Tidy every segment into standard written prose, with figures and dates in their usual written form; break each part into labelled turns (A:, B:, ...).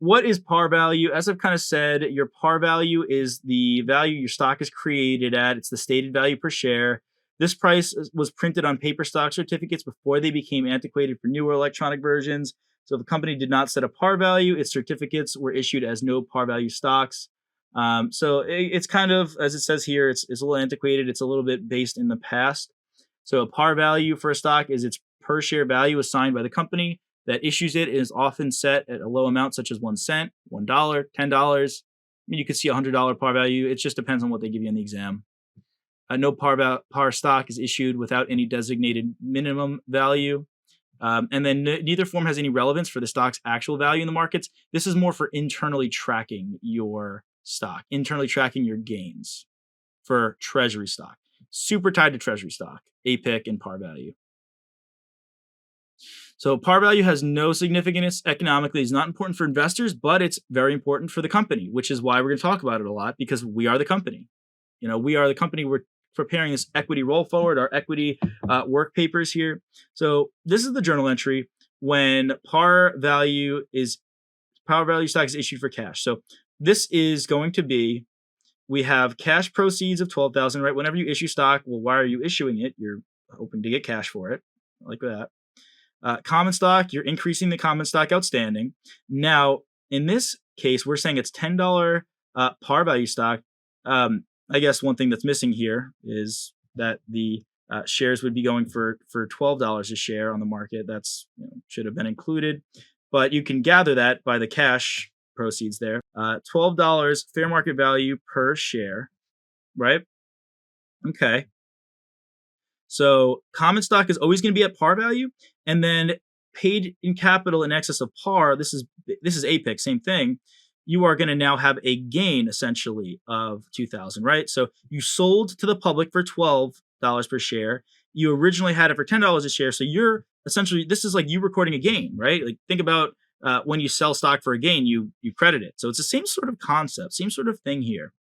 A: what is par value? As I've kind of said, your par value is the value your stock is created at. It's the stated value per share. This price was printed on paper stock certificates before they became antiquated for newer electronic versions. So the company did not set a par value. Its certificates were issued as no par value stocks. So it's kind of, as it says here, it's a little antiquated. It's a little bit based in the past. So a par value for a stock is its per share value assigned by the company that issues it. It is often set at a low amount, such as 1 cent, $1, $10. I mean, you could see $100 par value. It just depends on what they give you in the exam. No par stock is issued without any designated minimum value. And then neither form has any relevance for the stock's actual value in the markets. This is more for internally tracking your stock, internally tracking your gains for treasury stock. Super tied to treasury stock, APIC and par value. So par value has no significance economically. It's not important for investors, but it's very important for the company, which is why we're going to talk about it a lot, because we are the company. We are the company. We're preparing this equity roll forward, our equity work papers here. So this is the journal entry when par value stock is issued for cash. So this is going to be, we have cash proceeds of 12,000, right? Whenever you issue stock, well, why are you issuing it? You're hoping to get cash for it, like that. Common stock, you're increasing the common stock outstanding. Now, in this case, we're saying it's $10 par value stock. I guess one thing that's missing here is that the shares would be going for $12 a share on the market. That's should have been included, but you can gather that by the cash proceeds there. $12 fair market value per share, right? Okay. So common stock is always going to be at par value, and then paid in capital in excess of par. This is APIC, same thing. You are going to now have a gain essentially of 2,000, right? So you sold to the public for $12 per share. You originally had it for $10 a share. So you're essentially, this is like you recording a gain, right? Like think about when you sell stock for a gain, you credit it. So it's the same sort of concept, same sort of thing here,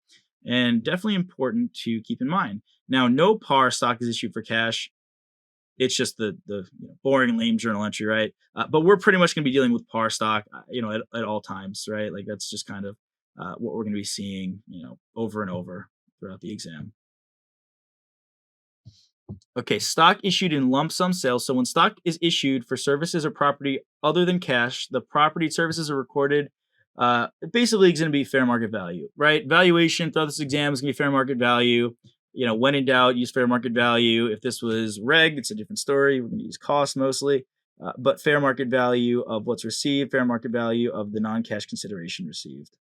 A: and definitely important to keep in mind. Now, no par stock is issued for cash. It's just the boring, lame journal entry, right? But we're pretty much going to be dealing with par stock, at all times, right? Like that's just kind of what we're going to be seeing, over and over throughout the exam. Okay, stock issued in lump sum sales. So when stock is issued for services or property other than cash, the property services are recorded. Basically, it's going to be fair market value, right? Valuation throughout this exam is going to be fair market value. When in doubt, use fair market value. If this was reg, it's a different story. We're going to use cost mostly, but fair market value of what's received, fair market value of the non-cash consideration received.